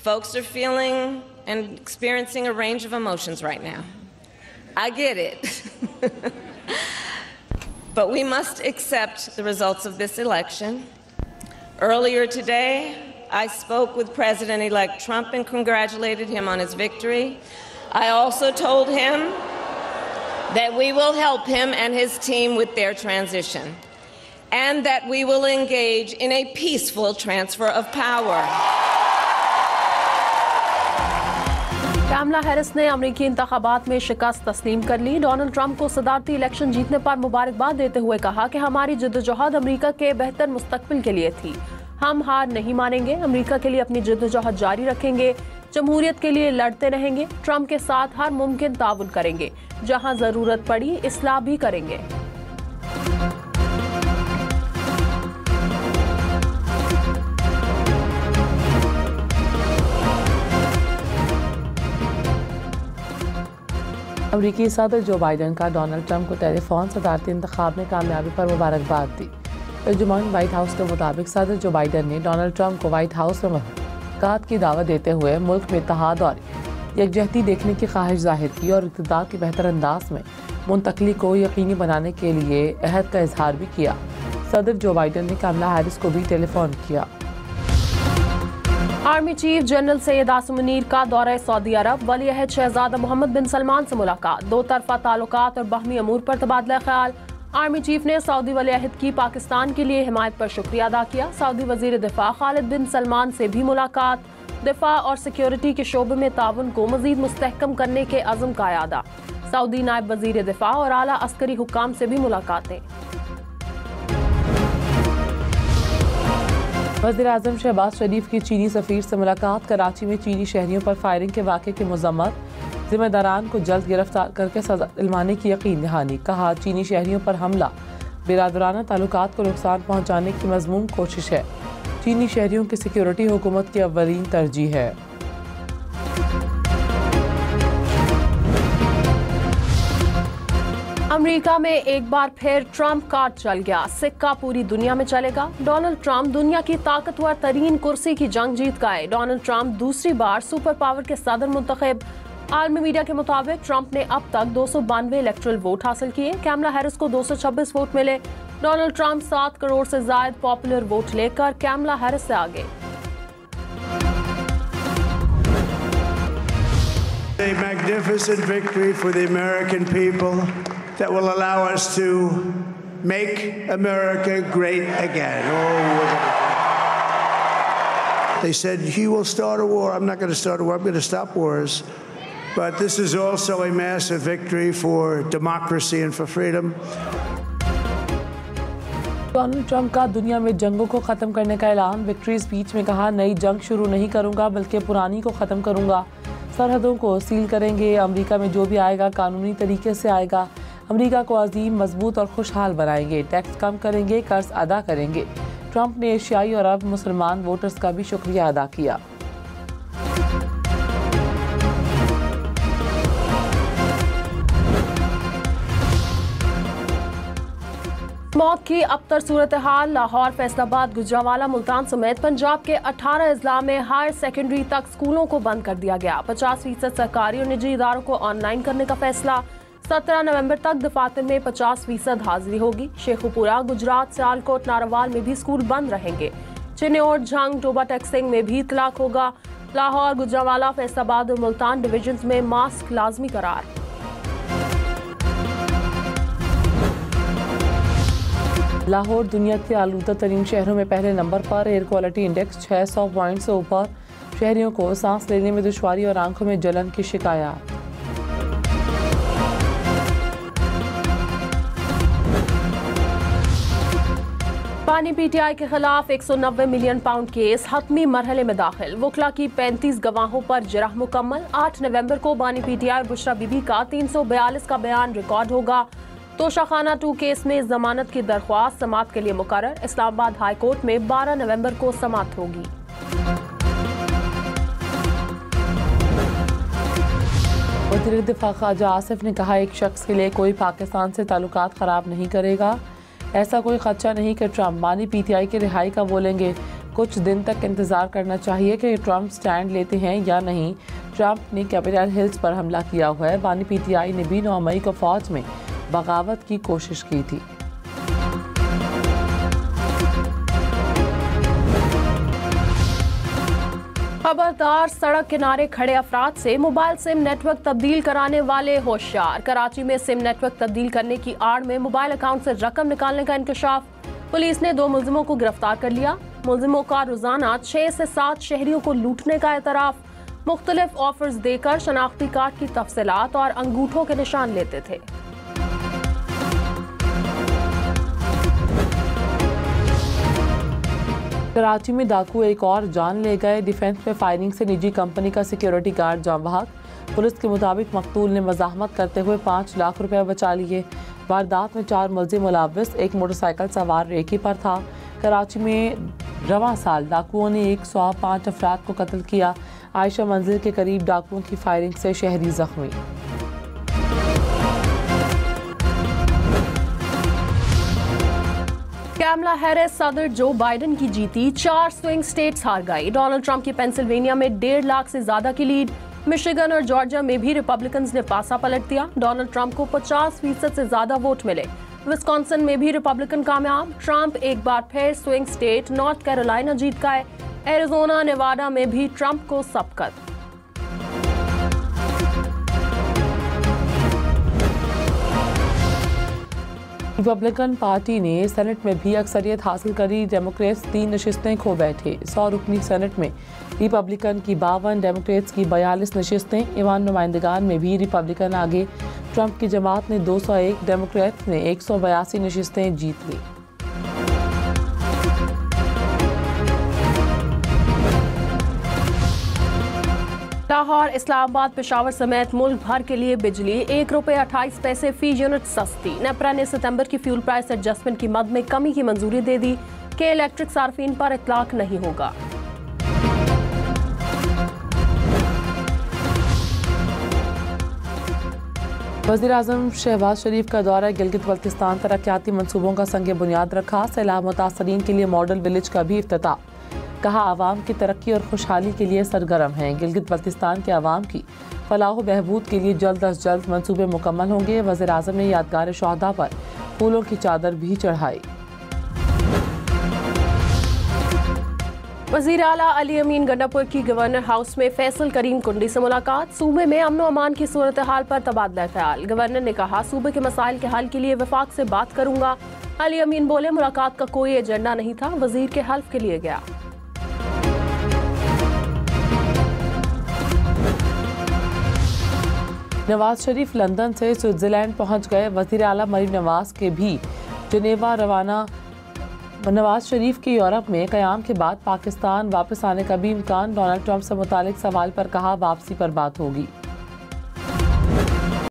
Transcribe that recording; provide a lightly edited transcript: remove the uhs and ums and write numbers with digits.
Folks are feeling and experiencing a range of emotions right now. I get it. But we must accept the results of this election. Earlier today, I spoke with President-elect Trump and congratulated him on his victory. I also told him that we will help him and his team with their transition, and that we will engage in a peaceful transfer of power. Kamala Harris ने अमेरिकी इंतखाबात में शिकस्त तस्लीम कर ली। Donald Trump को सदारती election जीतने पर मुबारकबाद देते हुए कहा कि हमारी जद्दोजहद अमेरिका के बेहतर मुस्तकबिल के लिए थी। हम हार नहीं मानेंगे, अमेरिका के लिए अपनी जद्दोजहद जारी रखेंगे, जमहूरियत के लिए लड़ते रहेंगे, ट्रंप के साथ हर मुमकिन ताउन करेंगे, जहां जरूरत पड़ी इस्लाह भी करेंगे। अमरीकी सदर जो बाइडन का डोनाल्ड ट्रंप को टेलीफोन सदारती इंतखाब में कामयाबी पर मुबारकबाद दी। तर्जुमान व्हाइट हाउस के मुताबिक सदर जो बाइडन ने डोनाल्ड ट्रंप को व्हाइट हाउस में मुलाकात की दावत देते हुए मुल्क में इत्तेहाद और यकजहती देखने की ख्वाहिश जाहिर की और इक़्तिदार के बेहतर अंदाज में मुंतकली को यकीनी बनाने के लिए अहद का इजहार भी किया। सदर जो बाइडन ने कमला हैरिस को भी टेलीफोन किया। Army chief general Syed Asim Munir का दौरा सऊदी अरब, वली अहद शहजादा मोहम्मद बिन सलमान से मुलाकात, दो तरफा ताल्लुकात और बाहमी अमूर पर तबादला ख्याल। आर्मी चीफ ने सऊदी वली अहद की पाकिस्तान के लिए हिमायत पर शुक्रिया अदा किया। सऊदी वजीर दिफा खालिद बिन सलमान से भी मुलाकात, दिफा और सिक्योरिटी के शोबे में ताउन को मजीद मुस्तहकम करने के अज़म का यादा। सऊदी नायब वजीर दिफा और आला अस्करी हुक्काम से भी मुलाकातें। वज़ीर-ए-आज़म शहबाज शरीफ की चीनी सफ़ीर से मुलाकात, कराची में चीनी शहरियों पर फायरिंग के वाक़े की मज़म्मत, जिम्मेदारान को जल्द गिरफ्तार करके सज़ा दिलवाने की यकीन दहानी। कहा चीनी शहरियों पर हमला बिरादराना ताल्लुकात को नुकसान पहुँचाने की मज़मूम कोशिश है। चीनी शहरियों की सिक्योरिटी हुकूमत की अव्वलीन तरजीह है। अमेरिका में एक बार फिर ट्रंप कार्ड चल गया, सिक्का पूरी दुनिया में चलेगा। डोनाल्ड ट्रंप दुनिया की ताकतवर तरीन कुर्सी की जंग जीत गए। डोनाल्ड ट्रंप दूसरी बार सुपर पावर के सदर मुंतखब। आलमी मीडिया के मुताबिक ट्रंप ने अब तक 292 इलेक्ट्रल वोट हासिल किए। कैमला हैरिस को 226 वोट मिले। डोनाल्ड ट्रंप 7 करोड़ से ज्यादा पॉपुलर वोट लेकर कैमला हैरिस से आगे। A magnificent victory for the American people that will allow us to make America great again. They said, he will start a war. I'm not going to start a war. I'm going to stop wars. But this is also a massive victory for democracy and for freedom. Donald Trump का दुनिया में जंगों को ख़त्म करने का ऐलान। Victory speech में कहा, नई जंग शुरू नहीं करूंगा बल्कि पुरानी को ख़त्म करूंगा। सरहदों को सील करेंगे। अमेरिका में जो भी आएगा कानूनी तरीके से आएगा। अमेरिका को अजीम, मजबूत और खुशहाल बनाएंगे। टैक्स कम करेंगे, कर्ज अदा करेंगे। ट्रंप ने एशियाई और अरब मुसलमान वोटर्स का भी शुक्रिया अदा किया। मौत की अबतर सूरत हाल। लाहौर, फैसलाबाद, गुजरांवाला, मुल्तान समेत पंजाब के 18 अजला में हायर सेकेंडरी तक स्कूलों को बंद कर दिया गया। 50% सरकारी और निजी इदारों को ऑनलाइन करने का फैसला। 17 नवंबर तक दफातर में 50% हाजिरी होगी। शेखुपुरा, गुजरात, सियालकोट, नारावाल में भी स्कूल बंद रहेंगे। चिन्नौर, झंग, टोबा टैक्सिंग में भी इतलाक होगा। लाहौर, गुजरांवाला, फैसलाबाद और मुल्तान डिवीजन में मास्क लाजमी करार। लाहौर दुनिया के आलूदा तरीन शहरों में पहले नंबर पर। एयर क्वालिटी इंडेक्स 600 पॉइंट से ऊपर। शहरियों को सांस लेने में दुश्वारी और आंखों में जलन की शिकायत। पानी पीटीआई के खिलाफ 190 मिलियन पाउंड केस हतमी मरहले में दाखिल। वकला की 35 गवाहों पर जरह मुकम्मल। 8 नवंबर को बानी पीटीआई और बुशरा बीबी का 342 का बयान रिकॉर्ड होगा। तोशाखाना 2 केस में जमानत की दरख्वास्त समात के लिए मुकर्रर। इस्लामाबाद हाई कोर्ट में 12 नवंबर को समात होगी। वज़ीर दिफा ख्वाजा आसिफ ने कहा, एक शख्स के लिए कोई पाकिस्तान से ताल्लुकात ख़राब नहीं करेगा। ऐसा कोई खदशा नहीं कि ट्रंप बानी पीटीआई की रिहाई का बोलेंगे। कुछ दिन तक इंतजार करना चाहिए कि ट्रंप स्टैंड लेते हैं या नहीं। ट्रंप ने कैपिटल हिल्स पर हमला किया हुआ है। बानी पीटीआई ने भी 9 मई को फौज में बगावत की कोशिश की थी। खबरदार, सड़क किनारे खड़े अफराद से मोबाइल सिम नेटवर्क तब्दील कराने वाले होशियार। कराची में सिम नेटवर्क तब्दील करने की आड़ में मोबाइल अकाउंट से रकम निकालने का इंकशाफ। पुलिस ने 2 मुलजिमों को गिरफ्तार कर लिया। मुलजिमों का रोजाना 6 से 7 शहरियों को लूटने का एतराफ। मुख्तलिफ ऑफर्स देकर शनाख्ती कार्ड की तफसीलात और अंगूठों के निशान लेते थे। कराची में डाकू एक और जान ले गए। डिफेंस में फायरिंग से निजी कंपनी का सिक्योरिटी गार्ड जान बहक। पुलिस के मुताबिक मकतूल ने मज़ाहमत करते हुए 5 लाख रुपए बचा लिए। वारदात में 4 मुलजिम मुलव्वस, एक मोटरसाइकिल सवार रेकी पर था। कराची में रवां साल डाकुओं ने 105 अफराद को कत्ल किया। आयशा मंजिल के करीब डाकुओं की फायरिंग से शहरी जख्मी। कैमला हैरिस सदर जो बाइडेन की जीती। 4 स्विंग स्टेट्स हार गई। डोनाल्ड ट्रंप की पेंसिल्वेनिया में 1.5 लाख से ज्यादा की लीड। मिशिगन और जॉर्जिया में भी रिपब्लिकन्स ने पासा पलट दिया। डोनाल्ड ट्रंप को 50% से ज्यादा वोट मिले। विस्कॉन्सिन में भी रिपब्लिकन कामयाब। ट्रंप एक बार फिर स्विंग स्टेट नॉर्थ कैरोलिना जीत गए। एरिजोना, नेवाडा में भी ट्रंप को सबकत। रिपब्लिकन पार्टी ने सेनेट में भी अक्सरियत हासिल करी। डेमोक्रेट्स 3 नशिस्तें खो बैठे। 100 रुकनी सेनेट में रिपब्लिकन की 52, डेमोक्रेट्स की 42 नशिस्तें। ईवान नुमाइंदगान में भी रिपब्लिकन आगे। ट्रंप की जमात ने 201, डेमोक्रेट्स ने 182 नशिस्तें जीत ली। लाहौर, इस्लामाबाद, पेशावर समेत मुल्क भर के लिए बिजली ₹1.28 फी यूनिट सस्ती। नेपरा ने सितंबर की फ्यूल प्राइस एडजस्टमेंट की मद में कमी की मंजूरी दे दी कि इलेक्ट्रिक सार्फिन पर इतलाक नहीं होगा। वज़ीर-ए-आज़म शहबाज शरीफ का दौरा गिलगित बल्तिस्तान तरक्याती मंसूबों का संग बुनियाद रखा। सैलाब मुतासरीन के लिए मॉडल विलेज का भी इफ्तिताह। कहा आवाम की तरक्की और खुशहाली के लिए सरगर्म हैं। गिलगित बल्तिस्तान के आवाम की फलाह बहबूद के लिए जल्द अज जल्द मंसूबे मुकम्मल होंगे। वज़ीर-ए-आज़म ने यादगार शहदा पर फूलों की चादर भी चढ़ाई। वज़ीर आला अली अमीन गंडापुर की गवर्नर हाउस में फैसल करीम कुंडी से मुलाकात। सूबे में अमन अमान की सूरत हाल पर तबादला ख्याल। गवर्नर ने कहा सूबे के मसाइल के हल के लिए वफाक से बात करूंगा। अली अमीन बोले मुलाकात का कोई एजेंडा नहीं था, वजीर के हल्फ के लिए गया। नवाज शरीफ लंदन से स्विट्जरलैंड पहुंच गए। वज़ीर आला मरीम नवाज के भी जनेवा रवाना। नवाज शरीफ के यूरोप में क़याम के बाद पाकिस्तान वापस आने का भी इम्कान। डोनाल्ड ट्रंप से मुतालिक सवाल पर कहा वापसी पर बात होगी।